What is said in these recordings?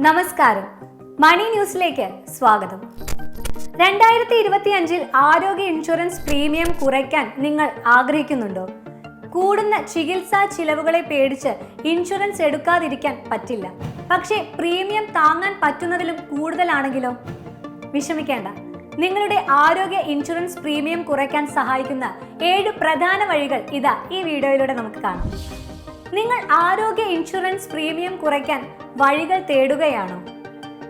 നമസ്കാരം, മണി ന്യൂസിലേക്ക് സ്വാഗതം. 2025 ആരോഗ്യ ഇൻഷുറൻസ് പ്രീമിയം കുറയ്ക്കാൻ നിങ്ങൾ ആഗ്രഹിക്കുന്നുണ്ടോ? കൂടുന്ന ചികിത്സാ ചിലവുകളെ പേടിച്ച് ഇൻഷുറൻസ് എടുക്കാതിരിക്കാൻ പറ്റില്ല. പക്ഷേ പ്രീമിയം താങ്ങാൻ പറ്റുന്നതിലും കൂടുതലാണെങ്കിലോ? വിഷമിക്കേണ്ട. നിങ്ങളുടെ ആരോഗ്യ ഇൻഷുറൻസ് പ്രീമിയം കുറയ്ക്കാൻ സഹായിക്കുന്ന 7 പ്രധാന വഴികൾ ഇതാ ഈ വീഡിയോയിലൂടെ നമുക്ക് കാണാം. നിങ്ങൾ ആരോഗ്യ ഇൻഷുറൻസ് പ്രീമിയം കുറയ്ക്കാൻ വഴികൾ തേടുകയാണോ?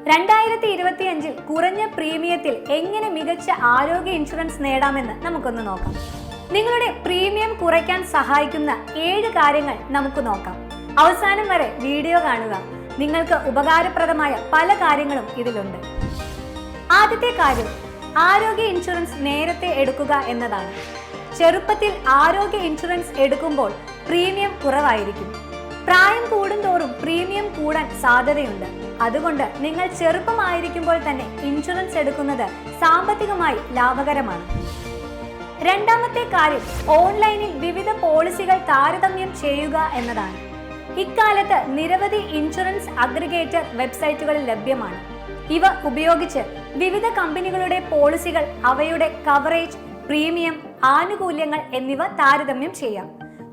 2025 കുറഞ്ഞ പ്രീമിയത്തിൽ എങ്ങനെ മികച്ച ആരോഗ്യ ഇൻഷുറൻസ് നേടാമെന്ന് നമുക്കൊന്ന് നോക്കാം. നിങ്ങളുടെ പ്രീമിയം കുറയ്ക്കാൻ സഹായിക്കുന്ന 7 കാര്യങ്ങൾ നമുക്ക് നോക്കാം. അവസാനം വരെ വീഡിയോ കാണുക. നിങ്ങൾക്ക് ഉപകാരപ്രദമായ പല കാര്യങ്ങളും ഇതിലുണ്ട്. ആദ്യത്തെ കാര്യം, ആരോഗ്യ ഇൻഷുറൻസ് നേരത്തെ എടുക്കുക എന്നതാണ്. ചെറുപ്പത്തിൽ ആരോഗ്യ ഇൻഷുറൻസ് എടുക്കുമ്പോൾ പ്രീമിയം കുറവായിരിക്കും. പ്രായം കൂടുന്തോറും പ്രീമിയം കൂടാൻ സാധ്യതയുണ്ട്. അതുകൊണ്ട് നിങ്ങൾ ചെറുപ്പമായിരിക്കുമ്പോൾ തന്നെ ഇൻഷുറൻസ് എടുക്കുന്നത് സാമ്പത്തികമായി ലാഭകരമാണ്. രണ്ടാമത്തെ കാര്യം, ഓൺലൈനിൽ വിവിധ പോളിസികൾ താരതമ്യം ചെയ്യുക എന്നതാണ്. ഇക്കാലത്ത് നിരവധി ഇൻഷുറൻസ് അഗ്രിഗേറ്റർ വെബ്സൈറ്റുകൾ ലഭ്യമാണ്. ഇവ ഉപയോഗിച്ച് വിവിധ കമ്പനികളുടെ പോളിസികൾ, അവയുടെ കവറേജ്, പ്രീമിയം, ആനുകൂല്യങ്ങൾ എന്നിവ താരതമ്യം ചെയ്യാം.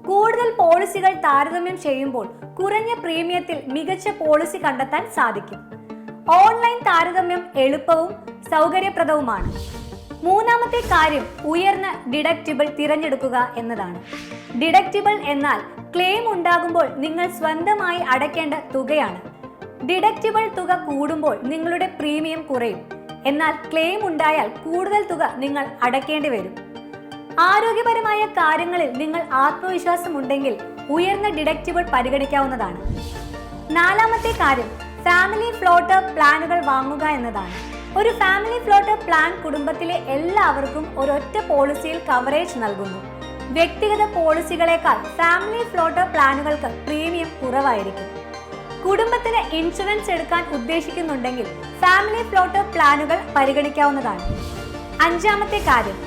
കൂടുതൽ പോളിസികൾ താരതമ്യം ചെയ്യുമ്പോൾ കുറഞ്ഞ പ്രീമിയത്തിൽ മികച്ച പോളിസി കണ്ടെത്താൻ സാധിക്കും. ഓൺലൈൻ താരതമ്യം എളുപ്പവും സൗകര്യപ്രദവുമാണ്. മൂന്നാമത്തെ കാര്യം, ഉയർന്ന ഡിഡക്റ്റിബിൾ തിരഞ്ഞെടുക്കുക എന്നതാണ്. ഡിഡക്റ്റിബിൾ എന്നാൽ ക്ലെയിം ഉണ്ടാകുമ്പോൾ നിങ്ങൾ സ്വന്തമായി അടയ്ക്കേണ്ട തുകയാണ്. ഡിഡക്റ്റിബിൾ തുക കൂടുമ്പോൾ നിങ്ങളുടെ പ്രീമിയം കുറയും. എന്നാൽ ക്ലെയിം ഉണ്ടായാൽ കൂടുതൽ തുക നിങ്ങൾ അടയ്ക്കേണ്ടി വരും. ആരോഗ്യപരമായ കാര്യങ്ങളിൽ നിങ്ങൾ ആത്മവിശ്വാസമുണ്ടെങ്കിൽ ഉയർന്ന ഡിഡക്റ്റിബിൾ പരിഗണിക്കാവുന്നതാണ്. നാലാമത്തെ കാര്യം, ഫാമിലി ഫ്ലോട്ടർ പ്ലാനുകൾ വാങ്ങുക എന്നതാണ്. ഒരു ഫാമിലി ഫ്ലോട്ടർ പ്ലാൻ കുടുംബത്തിലെ എല്ലാവർക്കും ഒരൊറ്റ പോളിസിയിൽ കവറേജ് നൽകുന്നു. വ്യക്തിഗത പോളിസികളെക്കാൾ ഫാമിലി ഫ്ലോട്ടർ പ്ലാനുകൾക്ക് പ്രീമിയം കുറവായിരിക്കും. കുടുംബത്തിന് ഇൻഷുറൻസ് എടുക്കാൻ ഉദ്ദേശിക്കുന്നുണ്ടെങ്കിൽ ഫാമിലി ഫ്ലോട്ടർ പ്ലാനുകൾ പരിഗണിക്കാവുന്നതാണ്. അഞ്ചാമത്തെ കാര്യം,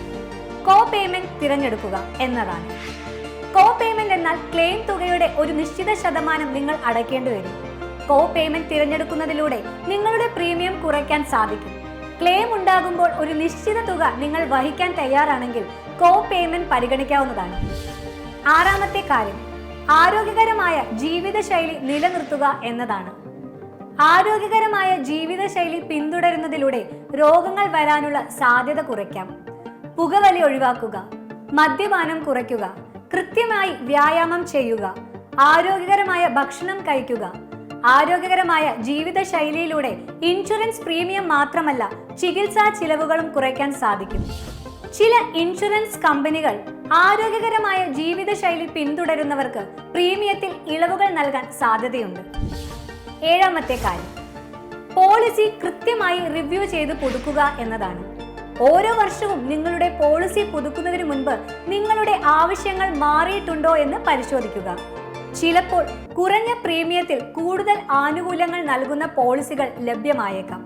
കോ പേയ്മെന്റ് തിരഞ്ഞെടുക്കുക എന്നതാണ്. കോ പേയ്മെന്റ് എന്നാൽ ക്ലെയിം തുകയുടെ ഒരു നിശ്ചിത ശതമാനം നിങ്ങൾ അടയ്ക്കേണ്ടി വരും. കോ പേയ്മെന്റ് തിരഞ്ഞെടുക്കുന്നതിലൂടെ നിങ്ങളുടെ പ്രീമിയം കുറയ്ക്കാൻ സാധിക്കും. ക്ലെയിം ഉണ്ടാകുമ്പോൾ ഒരു നിശ്ചിത തുക നിങ്ങൾ വഹിക്കാൻ തയ്യാറാണെങ്കിൽ കോ പേയ്മെന്റ് പരിഗണിക്കാവുന്നതാണ്. ആറാമത്തെ കാര്യം, ആരോഗ്യകരമായ ജീവിതശൈലി നിലനിർത്തുക എന്നതാണ്. ആരോഗ്യകരമായ ജീവിതശൈലി പിന്തുടരുന്നതിലൂടെ രോഗങ്ങൾ വരാനുള്ള സാധ്യത കുറയ്ക്കാം. പുകവലി ഒഴിവാക്കുക, മദ്യപാനം കുറയ്ക്കുക, കൃത്യമായി വ്യായാമം ചെയ്യുക, ആരോഗ്യകരമായ ഭക്ഷണം കഴിക്കുക. ആരോഗ്യകരമായ ജീവിതശൈലിയിലൂടെ ഇൻഷുറൻസ് പ്രീമിയം മാത്രമല്ല, ചികിത്സാ ചിലവുകളും കുറയ്ക്കാൻ സാധിക്കും. ചില ഇൻഷുറൻസ് കമ്പനികൾ ആരോഗ്യകരമായ ജീവിതശൈലി പിന്തുടരുന്നവർക്ക് പ്രീമിയത്തിൽ ഇളവുകൾ നൽകാൻ സാധ്യതയുണ്ട്. ഏഴാമത്തെ കാര്യം, പോളിസി കൃത്യമായി റിവ്യൂ ചെയ്ത് പുതുക്കുക എന്നതാണ്. ഓരോ വർഷവും നിങ്ങളുടെ പോളിസി പുതുക്കുന്നതിന് മുൻപ് നിങ്ങളുടെ ആവശ്യങ്ങൾ മാറിയിട്ടുണ്ടോ എന്ന് പരിശോധിക്കുക. ചിലപ്പോൾ കുറഞ്ഞ പ്രീമിയത്തിൽ കൂടുതൽ ആനുകൂല്യങ്ങൾ നൽകുന്ന പോളിസികൾ ലഭ്യമായേക്കാം.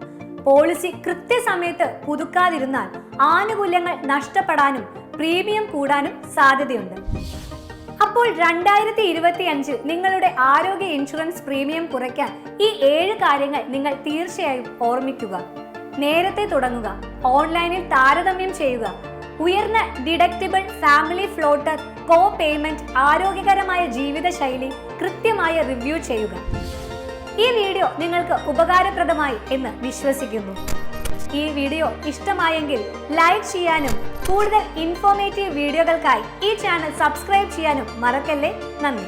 പോളിസി കൃത്യസമയത്ത് പുതുക്കാതിരുന്നാൽ ആനുകൂല്യങ്ങൾ നഷ്ടപ്പെടാനും പ്രീമിയം കൂടാനും സാധ്യതയുണ്ട്. അപ്പോൾ 2025 നിങ്ങളുടെ ആരോഗ്യ ഇൻഷുറൻസ് പ്രീമിയം കുറയ്ക്കാൻ ഈ 7 കാര്യങ്ങൾ നിങ്ങൾ തീർച്ചയായും ഓർമ്മിക്കുക. നേരത്തെ തുടങ്ങുക, ഓൺലൈനിൽ താരതമ്യം ചെയ്യുക, ഉയർന്ന ഡിഡക്റ്റിബിൾ, ഫാമിലി ഫ്ലോട്ടർ, കോ പേയ്മെന്റ്, ആരോഗ്യകരമായ ജീവിതശൈലി, കൃത്യമായ റിവ്യൂ ചെയ്യുക. ഈ വീഡിയോ നിങ്ങൾക്ക് ഉപകാരപ്രദമായി എന്ന് വിശ്വസിക്കുന്നു. ഈ വീഡിയോ ഇഷ്ടമായെങ്കിൽ ലൈക്ക് ചെയ്യാനും കൂടുതൽ ഇൻഫോർമേറ്റീവ് വീഡിയോകൾക്കായി ഈ ചാനൽ സബ്സ്ക്രൈബ് ചെയ്യാനും മറക്കല്ലേ. നന്ദി.